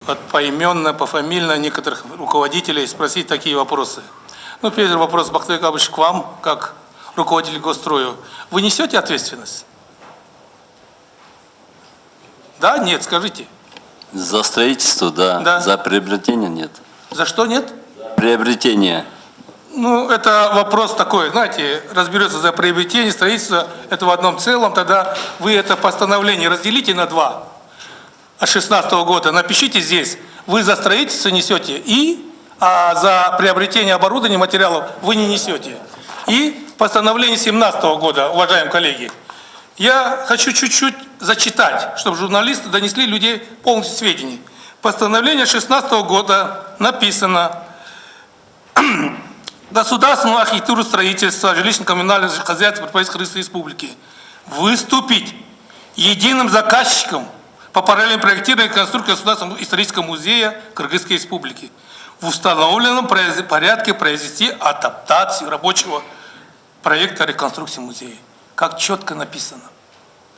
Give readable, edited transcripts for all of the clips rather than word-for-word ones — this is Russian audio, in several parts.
вот поименно, пофамильно некоторых руководителей спросить такие вопросы. Ну, первый вопрос, Бахтыгар Габыч, к вам, как руководитель Госстрою. Вы несете ответственность? Да, нет, скажите. За строительство, да. Да. За приобретение нет. За что нет? Приобретение. Ну, это вопрос такой, знаете, разберется за приобретение, строительство, это в одном целом, тогда вы это постановление разделите на два от 2016 года, напишите здесь, вы за строительство несете, а за приобретение оборудования, материалов вы не несете. И постановление 2017 года, уважаемые коллеги, я хочу чуть-чуть зачитать, чтобы журналисты донесли людей полностью сведений. Постановление 2016 года написано: государственную архитектуру строительства жилищно-коммунальных хозяйств Кыргызской Республики выступить единым заказчиком по параллельному проектированию и конструкции Государственного исторического музея Кыргызской Республики, в установленном порядке произвести адаптацию рабочего проекта реконструкции музея. Как четко написано.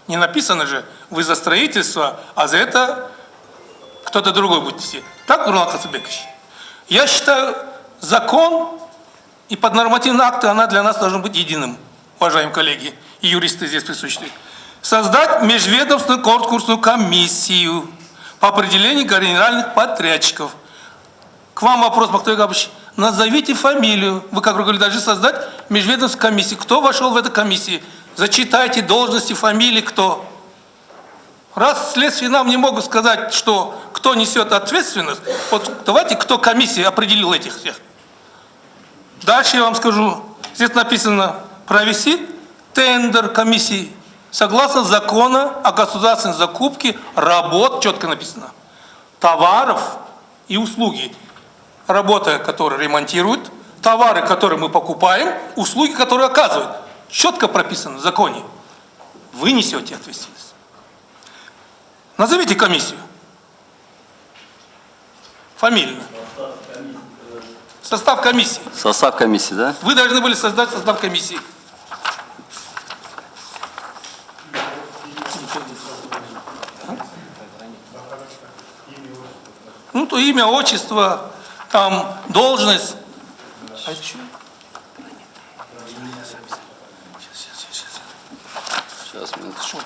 Не написано же, вы за строительство, а за это кто-то другой будет нести. Так, Нурлан Касымбекович? Я считаю, закон и поднормативные акты, она для нас должен быть единым, уважаемые коллеги и юристы здесь присутствуют. Создать межведомственную конкурсную комиссию по определению генеральных подрядчиков. К вам вопрос, Бахтыгар Габыч. Назовите фамилию. Вы как руководитель должны создать межведомственную комиссию. Кто вошел в эту комиссию? Зачитайте должности, фамилии, кто. Раз следствие нам не могут сказать, что кто несет ответственность, вот давайте, кто комиссии определил этих всех. Дальше я вам скажу. Здесь написано: провести тендер комиссии согласно закона о государственной закупке работ, четко написано, товаров и услуги. Работа, которые ремонтируют, товары, которые мы покупаем, услуги, которые оказывают. Четко прописано в законе. Вы несете ответственность. Назовите комиссию. Фамильно. Состав комиссии. Состав комиссии, да? Вы должны были создать состав комиссии. Ну, то имя, отчество, там, должность. А еще? Сейчас, минуточку.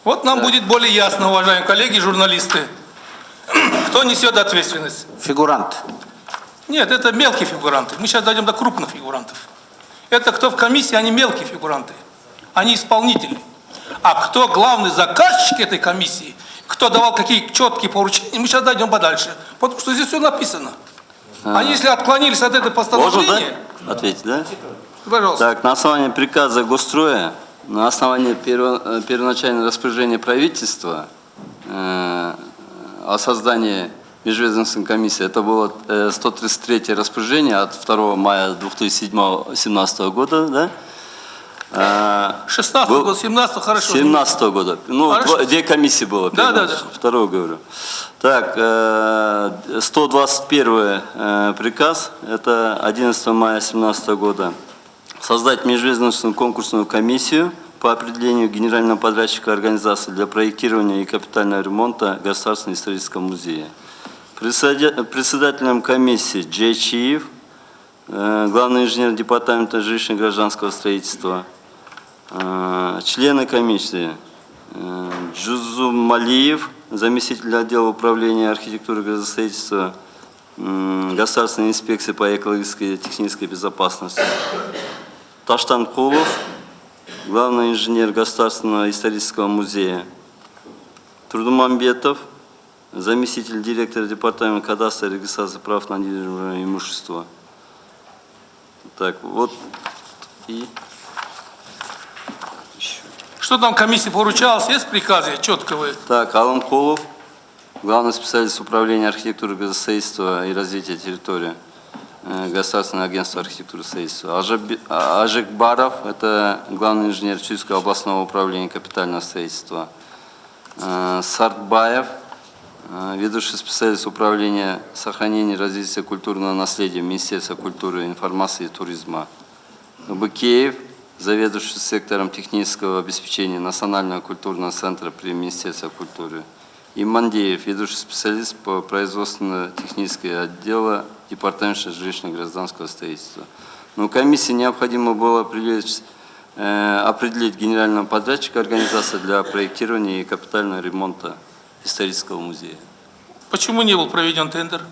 Вот нам будет более ясно, уважаемые коллеги, журналисты, кто несет ответственность. Фигурант. Нет, это мелкие фигуранты. Мы сейчас дойдем до крупных фигурантов. Это кто в комиссии, они мелкие фигуранты. Они исполнители. А кто главный заказчик этой комиссии, кто давал какие четкие поручения, мы сейчас дойдем подальше. Потому что здесь все написано. Они, если отклонились от этого постановления... Можно, да? Ответить, да? Пожалуйста. Так, на основании приказа Госстроя, на основании первоначального распоряжения правительства о создании межведомственной комиссии, это было 133 распоряжение от 2 мая 2017 года, да? 16 года, 17 хорошо. 17 года. Ну, две комиссии было. Да. Второго говорю. Так, 121 приказ, это 11 мая 2017 года. Создать межведомственную конкурсную комиссию по определению генерального подрядчика организации для проектирования и капитального ремонта Государственного исторического музея. Председателем комиссии Джейчиев, главный инженер департамента жилищно-гражданского строительства. Члены комиссии: Джузумалиев, заместитель отдела управления архитектуры и градостроительства Государственной инспекции по экологической и технической безопасности; Таштанкулов, главный инженер Государственного исторического музея; Трудумамбетов, заместитель директора департамента кадастра и регистрации прав на недвижимое имущество. Так, вот и... Что там комиссии поручалось? Есть приказы четко вы? Так, Аланкулов, главный специалист управления архитектуры, градостроительства и развития территории Государственного агентства архитектуры и строительства. Ажикбаров, это главный инженер Чуйского областного управления капитального строительства. Сартбаев, ведущий специалист управления сохранения и развития культурного наследия Министерства культуры, информации и туризма. Быкеев, заведующий сектором технического обеспечения Национального культурного центра при Министерстве культуры. И Мандеев, ведущий специалист по производственно-техническому отделу Департамента жилищно-гражданского строительства. Но комиссии необходимо было определить генерального подрядчика организации для проектирования и капитального ремонта исторического музея. Почему не был проведен тендер?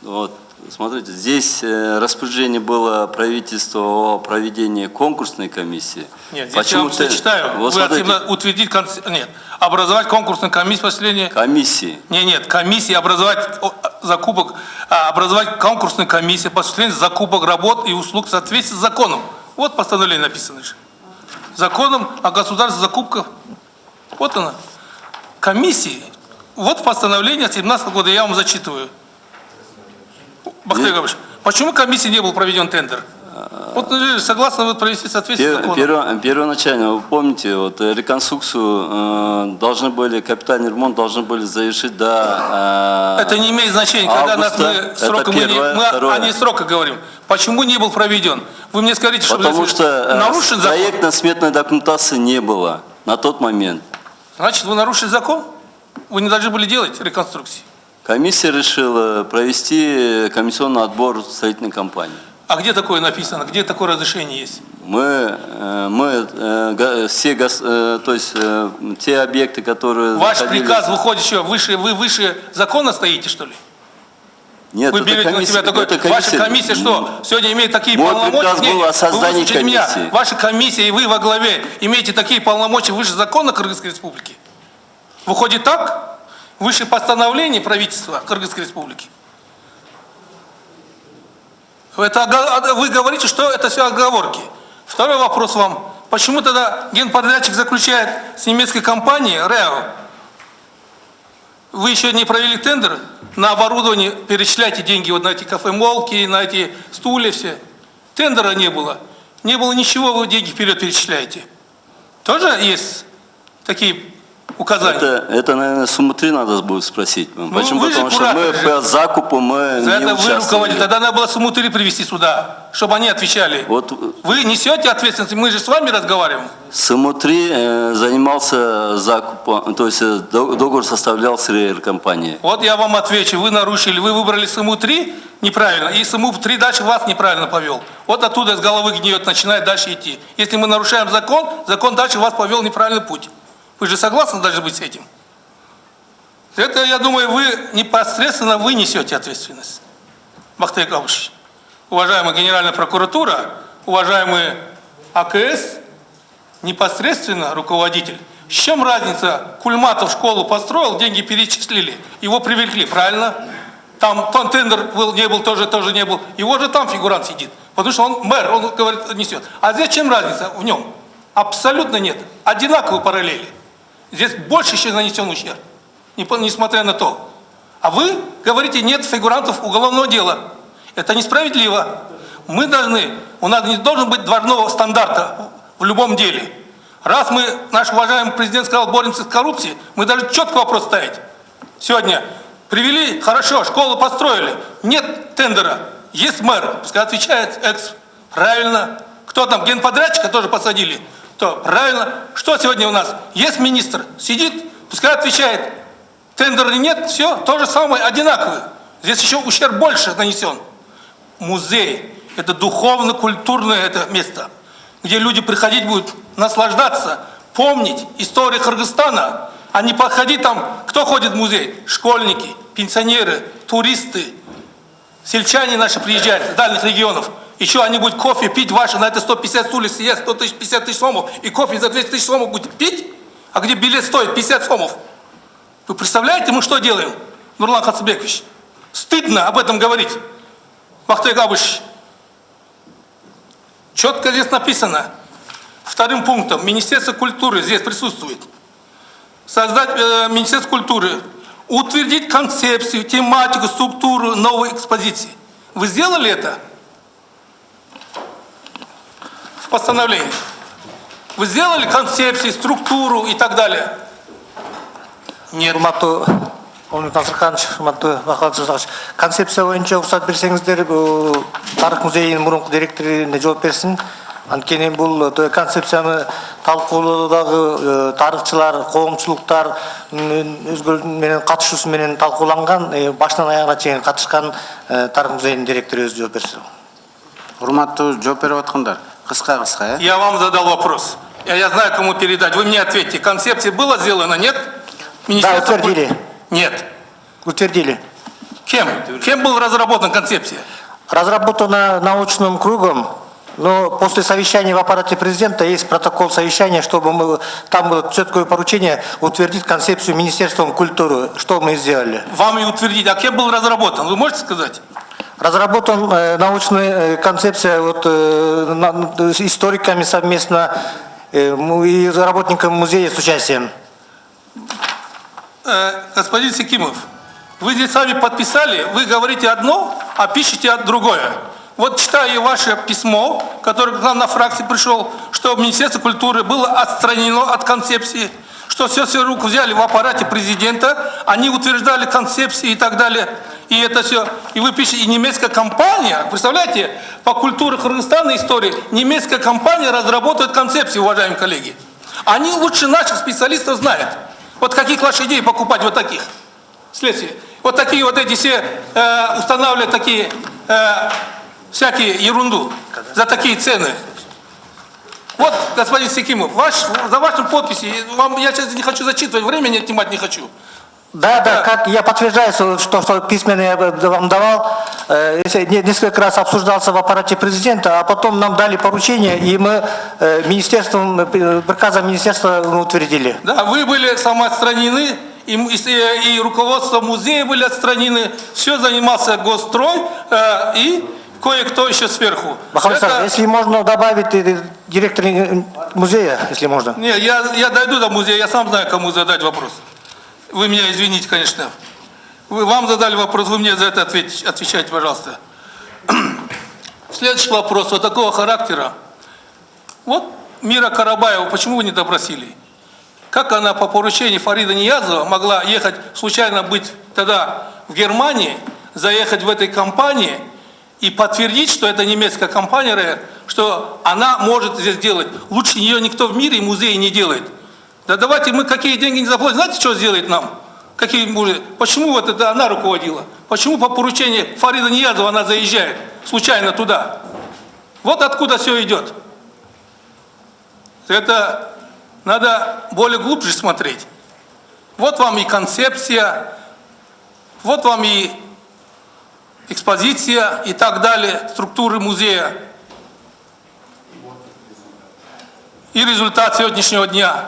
Вот, смотрите, здесь распоряжение было правительства о проведении конкурсной комиссии. Нет, здесь я вам зачитаю. Вот утвердить, нет, образовать конкурсную комиссию последнее. Комиссии. Нет, комиссии образовать закупок, образовать конкурсную комиссию по осуществлению закупок работ и услуг в соответствии с законом. Вот постановление написано же. Законом о государственных закупках. Вот она. Комиссии. Вот постановление 2017 года, я вам зачитываю. Бахтияр Габович, почему комиссии не был проведен тендер? Вот согласно провести соответствие с законом. Первоначально, вы помните, вот реконструкцию должны были, капитальный ремонт должны были завершить до это не имеет значения, когда нас мы срока, мы о не срока говорим. Почему не был проведен? Вы мне скажите, что потому что нарушен закон. Проектно-сметной документации не было на тот момент. Значит, вы нарушили закон? Вы не должны были делать реконструкции. Комиссия решила провести комиссионный отбор строительной компании. А где такое написано? Где такое разрешение есть? То есть те объекты, которые... Ваш приказ выходит еще выше, вы выше закона стоите, что ли? Нет, вы берете на себя такой, ваша комиссия что, сегодня имеет такие полномочия? Приказ был о создании комиссии. Меня, ваша комиссия и вы во главе имеете такие полномочия выше закона Кыргызской Республики? Выходит так? Выше постановления правительства Кыргызской Республики? Это, вы говорите, что это все отговорки. Второй вопрос вам. Почему тогда генподрядчик заключает с немецкой компанией РЭО? Вы еще не провели тендер на оборудование, перечисляйте деньги вот на эти кафе-молки, на эти стулья все. Тендера не было. Не было ничего, вы деньги вперед перечисляете. Тоже есть такие указания? Это, наверное, Сумутри надо будет спросить. Почему? Потому что мы по закупу мы за не это вы руководите. Тогда надо было Сумутри привести сюда, чтобы они отвечали. Вот, вы несете ответственность, мы же с вами разговариваем. Сумутри занимался закупом, то есть договор составлял с РЭО-компанией. Вот я вам отвечу, вы нарушили, вы выбрали Сумутри неправильно, и Сумутри дальше вас неправильно повел. Вот оттуда с головы гниет, начинает дальше идти. Если мы нарушаем закон, закон дальше вас повел неправильный путь. Вы же согласны должны быть с этим? Это, я думаю, вы непосредственно вы несете ответственность. Бахтияр Габович, уважаемая Генеральная прокуратура, уважаемый АКС, непосредственно руководитель. В чем разница? Кульматов школу построил, деньги перечислили, его привлекли, правильно? Там тендер был, не был, тоже не был. Его же там фигурант сидит, потому что он мэр, он говорит, несет. А здесь чем разница в нем? Абсолютно нет. Одинаковые параллели. Здесь больше еще нанесен ущерб, несмотря на то. А вы говорите, нет фигурантов уголовного дела. Это несправедливо. Мы должны, у нас не должен быть двойного стандарта в любом деле. Раз мы, наш уважаемый президент сказал, боремся с коррупцией, мы должны четко вопрос ставить. Сегодня привели, хорошо, школу построили, нет тендера, есть мэр, пускай отвечает экс. Правильно. Кто там, генподрядчика тоже посадили? То правильно. Что сегодня у нас? Есть министр, сидит, пускай отвечает. Тендера нет, все, то же самое, одинаковое. Здесь еще ущерб больше нанесен. Музей – это духовно-культурное это место, где люди приходить будут наслаждаться, помнить историю Кыргызстана, а не подходить там, кто ходит в музей? Школьники, пенсионеры, туристы, сельчане наши приезжают из дальних регионов. Еще они будут кофе пить ваши, на это 150 стульев съест 100 тысяч, 50 тысяч сомов, и кофе за 200 тысяч сомов будет пить? А где билет стоит 50 сомов? Вы представляете, мы что делаем, Нурлан Хацбекович? Стыдно об этом говорить. Бахтияр Габович, четко здесь написано, вторым пунктом, Министерство культуры здесь присутствует. Создать Министерство культуры, утвердить концепцию, тематику, структуру новой экспозиции. Вы сделали это? В постановлении. Вы сделали концепцию, структуру и так далее? Нет. концепция боюнча уруксат берсеңиздер, тарых музейинин мурунку директоруна жооп берсин. Анткени бул концепцияны талкуулоодагы тарыхчылар, коомчулуктар өзгөлөр менен катышуусу менен талкууланган, башынан аягына чейин катышкан тарых музейинин директору өзү жооп берсин. Урматтуу жооп берип аткандар, кыска-кыска, Я вам задал вопрос. Я знаю, кому передать. Вы мне ответьте. Концепция была сделана, нет? Да, утвердили. Нет. Утвердили. Кем? Кем была разработана концепция? Разработана научным кругом, но после совещания в аппарате президента есть протокол совещания, чтобы там было четкое поручение утвердить концепцию Министерством культуры, что мы сделали. Вам и утвердить. А кем был разработан? Вы можете сказать? Разработан научная концепция с историками совместно и работниками музея с участием. Господин Секимов, вы здесь сами подписали, вы говорите одно, а пишете другое. Вот читаю ваше письмо, которое к нам на фракции пришел, что Министерство культуры было отстранено от концепции, что все руку взяли в аппарате президента, они утверждали концепции и так далее. И это все. И вы пишете, и немецкая компания, представляете, по культуре Кыргызстана и истории, немецкая компания разработает концепции, уважаемые коллеги. Они лучше наших специалистов знают. Вот каких лошадей покупать, вот таких. Следствие. Вот такие вот эти все устанавливают такие всякие ерунду за такие цены. Вот, господин Секимов, за вашим подписью, я сейчас не хочу зачитывать, времени отнимать не хочу. Да, как я подтверждаю, что письменно я вам давал, несколько раз обсуждался в аппарате президента, а потом нам дали поручение, и мы приказом министерства утвердили. Да, вы были самоотстранены, и руководство музея были отстранены, все занимался Госстрой и кое-кто еще сверху. Если можно добавить директор музея, если можно. Не, я дойду до музея, я сам знаю, кому задать вопрос. Вы меня извините, конечно. Вам задали вопрос, вы мне за это отвечайте, пожалуйста. Следующий вопрос вот такого характера. Вот Мира Карабаева, почему вы не допросили? Как она по поручению Фарида Ниязова могла ехать, случайно быть тогда в Германии, заехать в этой компании и подтвердить, что это немецкая компания, что она может здесь делать. Лучше нее никто в мире и музее не делает. Да давайте мы какие деньги не заплатим. Знаете, что сделает нам? Почему вот это она руководила? Почему по поручению Фарида Ниязова она заезжает случайно туда? Вот откуда все идет. Это надо более глубже смотреть. Вот вам и концепция, вот вам и экспозиция и так далее, структуры музея. И результат сегодняшнего дня.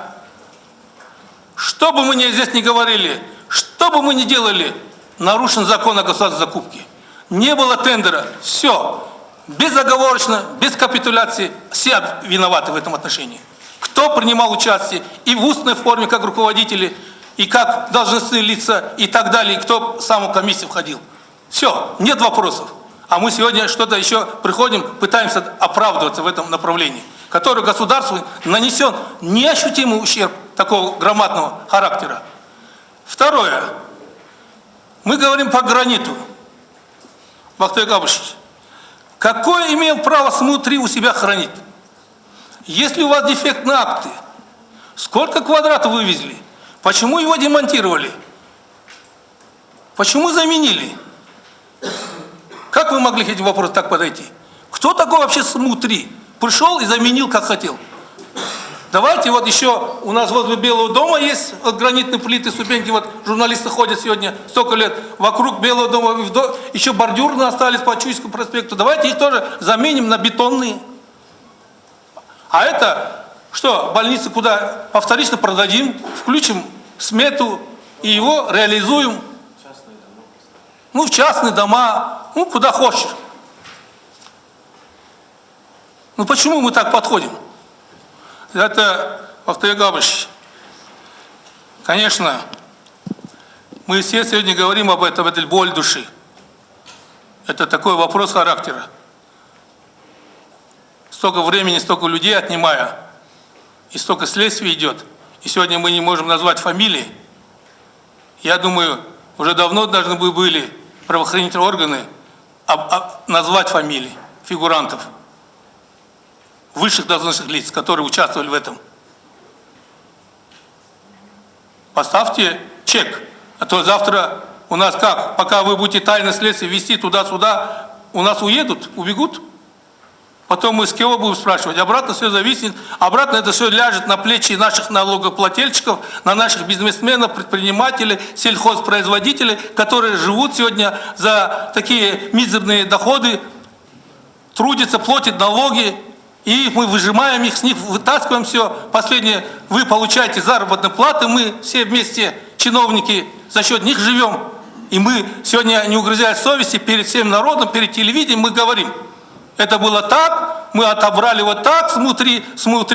Что бы мы здесь ни говорили, что бы мы ни делали, нарушен закон о государственной закупке. Не было тендера, все, безоговорочно, без капитуляции, все виноваты в этом отношении. Кто принимал участие и в устной форме, как руководители, и как должностные лица, и так далее, и кто сам в комиссию входил. Все, нет вопросов. А мы сегодня что-то еще приходим, пытаемся оправдываться в этом направлении, который государству нанесен неощутимый ущерб такого громадного характера. Второе. Мы говорим по граниту. Бахтыгар Габышевич, какое имел право СМУ-3 у себя хранить? Если у вас дефектные акты, сколько квадратов вывезли? Почему его демонтировали? Почему заменили? Как вы могли к этим вопросам так подойти? Кто такой вообще СМУ-3? Пришел и заменил, как хотел. Давайте вот еще, у нас возле Белого дома есть вот гранитные плиты, ступеньки, вот журналисты ходят сегодня столько лет, вокруг Белого дома еще бордюры остались по Чуйскому проспекту. Давайте их тоже заменим на бетонные. А это что, больницы куда повторично продадим, включим смету и его реализуем. Ну, в частные дома, ну, куда хочешь. Ну, почему мы так подходим? Это, Бахтыгар Габышевич, конечно, мы все сегодня говорим об этом, это боль души. Это такой вопрос характера. Столько времени, столько людей отнимая, и столько следствий идет. И сегодня мы не можем назвать фамилии. Я думаю, уже давно должны были правоохранительные органы назвать фамилии фигурантов, высших должностных лиц, которые участвовали в этом. Поставьте чек, а то завтра у нас как, пока вы будете тайное следствие вести туда-сюда, у нас уедут, убегут. Потом мы с кого будем спрашивать? Обратно все зависит, обратно это все ляжет на плечи наших налогоплательщиков, на наших бизнесменов, предпринимателей, сельхозпроизводителей, которые живут сегодня за такие мизерные доходы, трудятся, платят налоги, и мы выжимаем их, с них вытаскиваем все. Последнее, вы получаете заработные платы, мы все вместе, чиновники, за счет них живем. И мы сегодня, не угрызая совести, перед всем народом, перед телевидением, мы говорим, это было так, мы отобрали вот так, смотри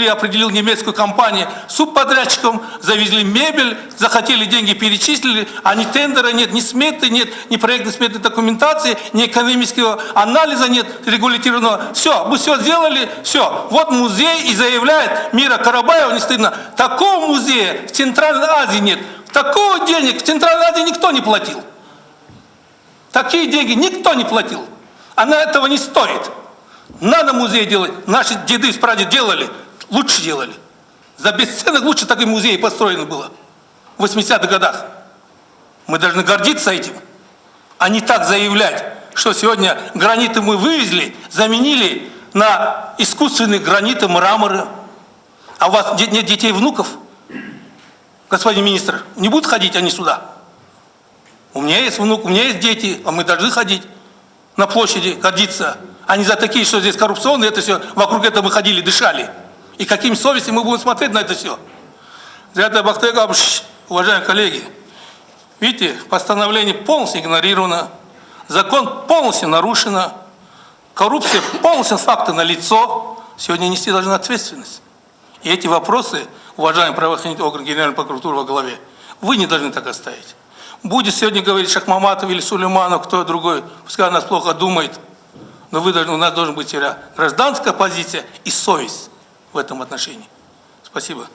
определил немецкую компанию субподрядчиком, завезли мебель, захотели деньги, перечислили, а ни тендера нет, ни сметы нет, ни проектно-сметной документации, ни экономического анализа нет регулятивного. Все, мы все сделали, все. Вот музей и заявляет Мира Карабаева, не стыдно, такого музея в Центральной Азии нет, такого денег в Центральной Азии никто не платил. Такие деньги никто не платил. Она этого не стоит. Надо музей делать. Наши деды с прадеды делали, лучше делали. За бесценок лучше такой музей построено было в 80-х годах. Мы должны гордиться этим, а не так заявлять, что сегодня граниты мы вывезли, заменили на искусственные граниты, мраморы. А у вас нет детей, внуков? Господин министр, не будут ходить они сюда? У меня есть внук, у меня есть дети, а мы должны ходить на площади, гордиться. А не за такие, что здесь коррупционные, это все, вокруг этого мы ходили, дышали. И каким совестью мы будем смотреть на это все? Зрята Бахтай Габыш, уважаемые коллеги, видите, постановление полностью игнорировано, закон полностью нарушено, коррупция полностью факты налицо, сегодня нести должны ответственность. И эти вопросы, уважаемый правоохранительный округ Генеральной прокуратуры во главе, вы не должны так оставить. Будет сегодня говорить Шахмаматов или Сулейманов, кто другой, пускай о нас плохо думает, но у нас должна быть всегда гражданская позиция и совесть в этом отношении. Спасибо.